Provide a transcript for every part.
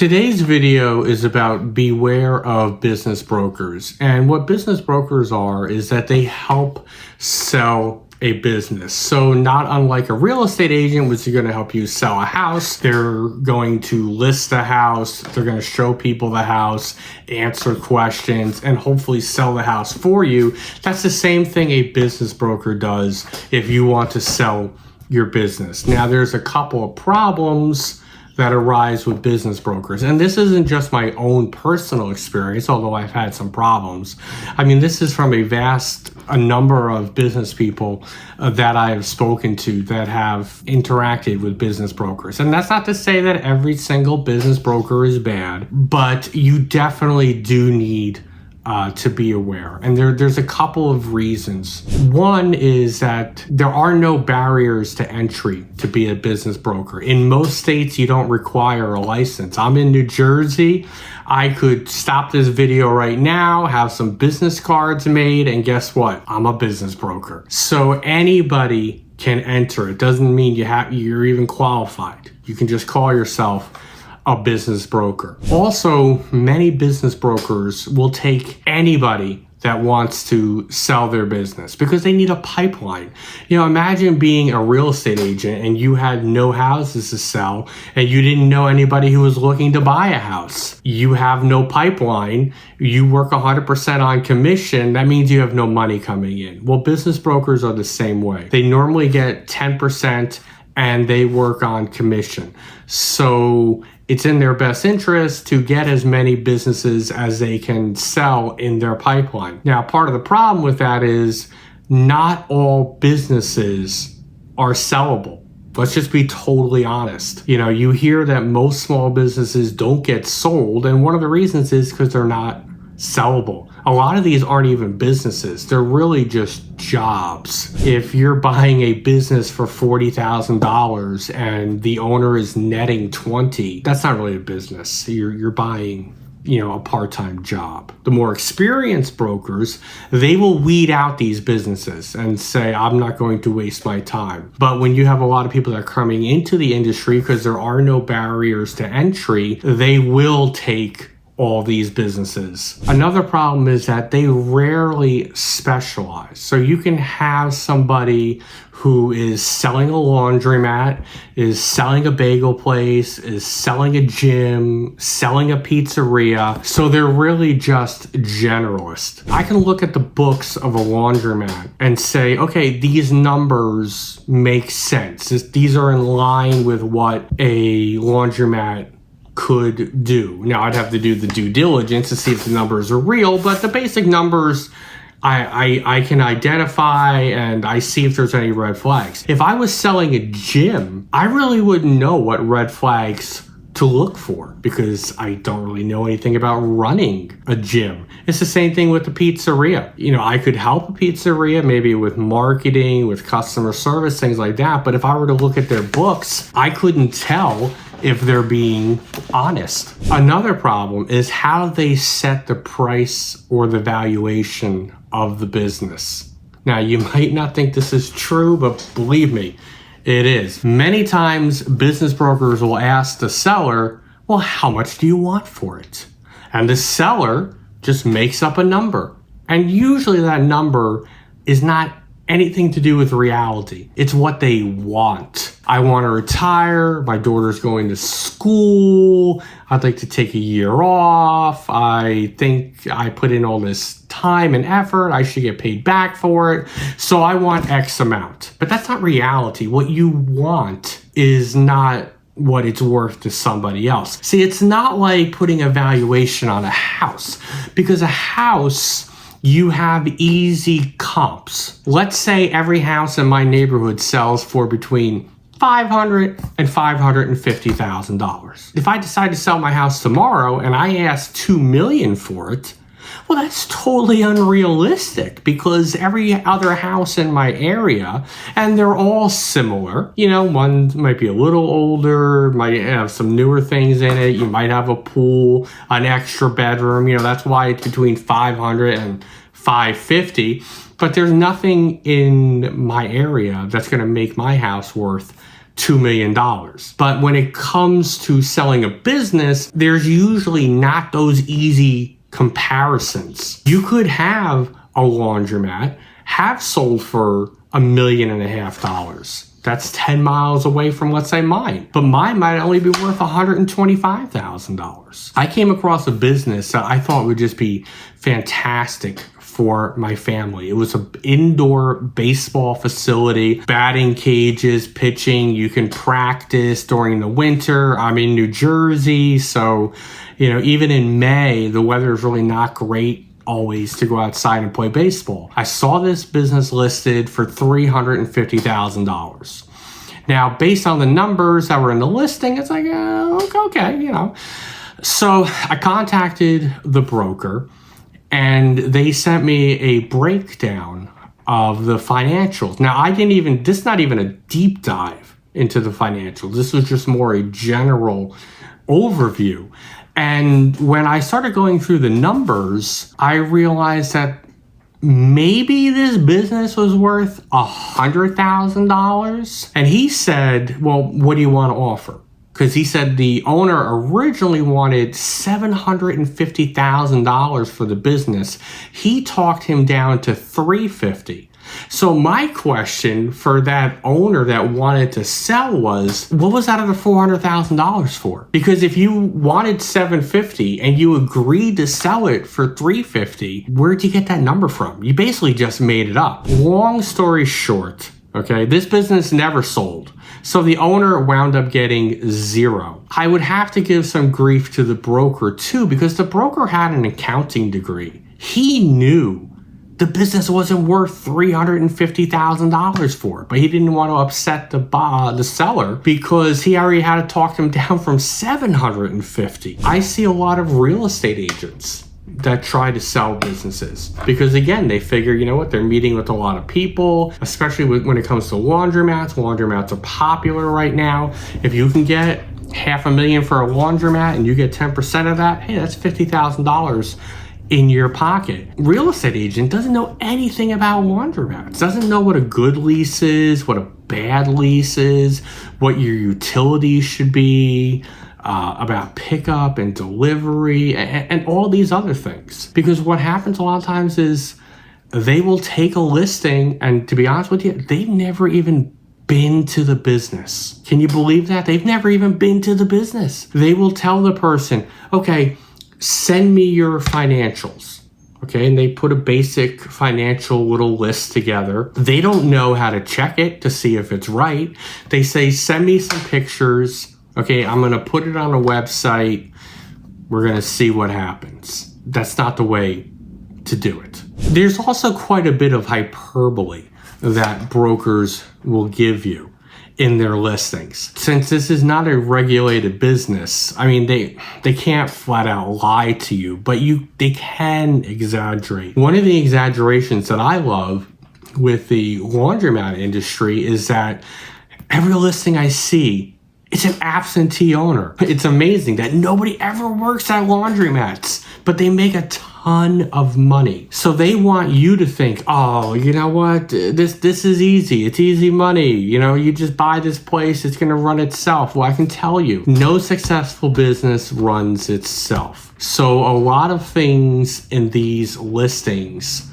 Today's video is about beware of business brokers. And what business brokers are is that they help sell a business. So not unlike a real estate agent, which is going to help you sell a house, they're going to list the house, they're going to show people the house, answer questions, and hopefully sell the house for you. That's the same thing a business broker does if you want to sell your business. Now, there's a couple of problems that arise with business brokers. And this isn't just my own personal experience, although I've had some problems. I mean, this is from a number of business people that I have spoken to that have interacted with business brokers. And that's not to say that every single business broker is bad, but you definitely do need to be aware. And there's a couple of reasons. One is that there are no barriers to entry to be a business broker. In most states, you don't require a license. I'm in New Jersey. I could stop this video right now, have some business cards made, and guess what? I'm a business broker. So anybody can enter. It doesn't mean you're even qualified. You can just call yourself a business broker. Also, many business brokers will take anybody that wants to sell their business because they need a pipeline. You know, imagine being a real estate agent and you had no houses to sell and you didn't know anybody who was looking to buy a house. You have no pipeline. You work 100% on commission. That means you have no money coming in. Well, business brokers are the same way. They normally get 10% and they work on commission. So it's in their best interest to get as many businesses as they can sell in their pipeline. Now, part of the problem with that is not all businesses are sellable. Let's just be totally honest. You know, you hear that most small businesses don't get sold, and one of the reasons is because they're not sellable. A lot of these aren't even businesses. They're really just jobs. If you're buying a business for $40,000 and the owner is netting 20, that's not really a business. You're buying, a part-time job. The more experienced brokers, they will weed out these businesses and say, I'm not going to waste my time. But when you have a lot of people that are coming into the industry because there are no barriers to entry, they will take all these businesses. Another problem is that they rarely specialize. So you can have somebody who is selling a laundromat, is selling a bagel place, is selling a gym, selling a pizzeria. So they're really just generalists. I can look at the books of a laundromat and say, okay, these numbers make sense. These are in line with what a laundromat could do. Now, I'd have to do the due diligence to see if the numbers are real, but the basic numbers I can identify, and I see if there's any red flags. If I was selling a gym, I really wouldn't know what red flags to look for because I don't really know anything about running a gym. It's the same thing with the pizzeria. I could help a pizzeria maybe with marketing, with customer service, things like that. But if I were to look at their books, I couldn't tell if they're being honest. Another problem is how they set the price or the valuation of the business. Now, you might not think this is true, but believe me, it is. Many times, business brokers will ask the seller, well, how much do you want for it? And the seller just makes up a number. And usually that number is not anything to do with reality. It's what they want. I want to retire. My daughter's going to school. I'd like to take a year off. I think I put in all this time and effort. I should get paid back for it. So I want X amount. But that's not reality. What you want is not what it's worth to somebody else. See, it's not like putting a valuation on a house, because a house, you have easy comps. Let's say every house in my neighborhood sells for between $500,000 and $550,000. If I decide to sell my house tomorrow and I ask $2 million for it, well, that's totally unrealistic because every other house in my area, and they're all similar. One might be a little older, might have some newer things in it. You might have a pool, an extra bedroom. That's why it's between $500,000 and $550,000. But there's nothing in my area that's going to make my house worth $2 million. But when it comes to selling a business, there's usually not those easy comparisons. You could have a laundromat have sold for $1.5 million. That's 10 miles away from, let's say, mine. But mine might only be worth $125,000. I came across a business that I thought would just be fantastic for my family. It was an indoor baseball facility, batting cages, pitching. You can practice during the winter. I'm in New Jersey, so, even in May, the weather is really not great always to go outside and play baseball. I saw this business listed for $350,000. Now, based on the numbers that were in the listing, it's like, okay. So I contacted the broker, and they sent me a breakdown of the financials. Now, this is not even a deep dive into the financials. This was just more a general overview. And when I started going through the numbers, I realized that maybe this business was worth $100,000. And he said, well, what do you want to offer? Because he said the owner originally wanted $750,000 for the business. He talked him down to $350,000. So my question for that owner that wanted to sell was, what was out of the $400,000 for? Because if you wanted $750,000 and you agreed to sell it for $350,000, where'd you get that number from? You basically just made it up. Long story short, okay, this business never sold. So the owner wound up getting $0. I would have to give some grief to the broker too, because the broker had an accounting degree. He knew the business wasn't worth $350,000 for it, but he didn't want to upset the seller because he already had to talk him down from $750,000. I see a lot of real estate agents that try to sell businesses because, again, they figure, they're meeting with a lot of people, especially when it comes to laundromats. Laundromats are popular right now. If you can get $500,000 for a laundromat and you get 10% of that, hey, that's $50,000 in your pocket. Real estate agent doesn't know anything about laundromats, doesn't know what a good lease is, what a bad lease is, what your utilities should be, about pickup and delivery, and all these other things. Because what happens a lot of times is they will take a listing, and to be honest with you, they've never even been to the business. Can you believe that? They've never even been to the business. They will tell the person, okay, send me your financials. Okay, and they put a basic financial little list together. They don't know how to check it to see if it's right. They say, send me some pictures. Okay, I'm going to put it on a website. We're going to see what happens. That's not the way to do it. There's also quite a bit of hyperbole that brokers will give you in their listings. Since this is not a regulated business, they can't flat out lie to you, but they can exaggerate. One of the exaggerations that I love with the laundromat industry is that every listing I see, it's an absentee owner. It's amazing that nobody ever works at laundromats, but they make a ton of money. So they want you to think, oh, you know what? This is easy. It's easy money. You just buy this place. It's going to run itself. Well, I can tell you, no successful business runs itself. So a lot of things in these listings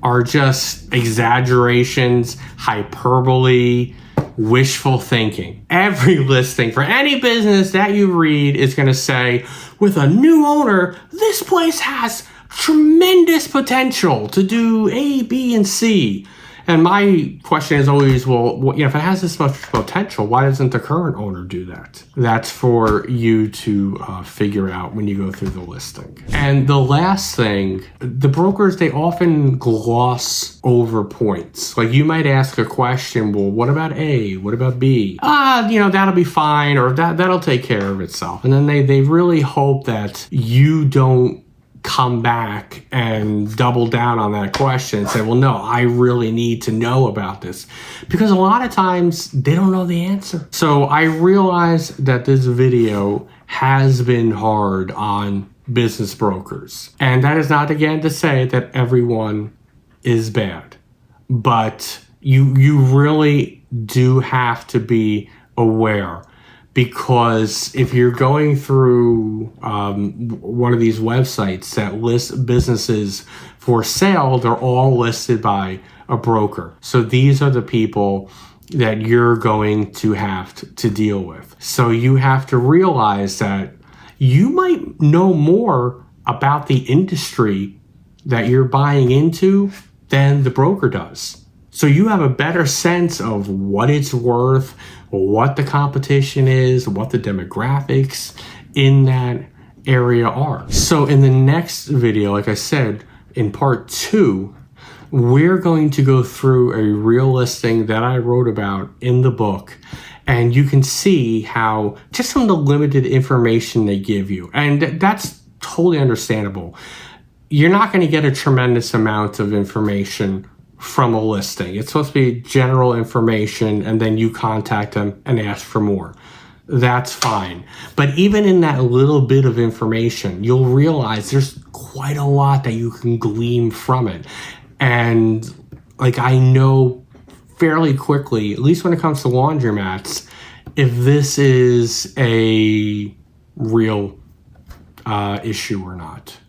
are just exaggerations, hyperbole, wishful thinking. Every listing for any business that you read is going to say, with a new owner, this place has tremendous potential to do A, B, and C. And my question is always, well, if it has this much potential, why doesn't the current owner do that? That's for you to figure out when you go through the listing. And the last thing, the brokers, they often gloss over points. Like you might ask a question, well, what about A? What about B? That'll be fine, or that'll take care of itself. And then they really hope that you don't come back and double down on that question and say, well, no, I really need to know about this. Because a lot of times they don't know the answer. So I realize that this video has been hard on business brokers. And that is not, again, to say that everyone is bad. But you really do have to be aware, because if you're going through one of these websites that list businesses for sale, they're all listed by a broker. So these are the people that you're going to have to deal with. So you have to realize that you might know more about the industry that you're buying into than the broker does. So you have a better sense of what it's worth, what the competition is, what the demographics in that area are. So in the next video, like I said, in part 2, we're going to go through a real listing that I wrote about in the book, and you can see how just some of the limited information they give you, and that's totally understandable. You're not going to get a tremendous amount of information from a listing. It's supposed to be general information, and then you contact them and ask for more. That's fine. But even in that little bit of information, you'll realize there's quite a lot that you can glean from it. And like, I know fairly quickly, at least when it comes to laundromats, if this is a real issue or not.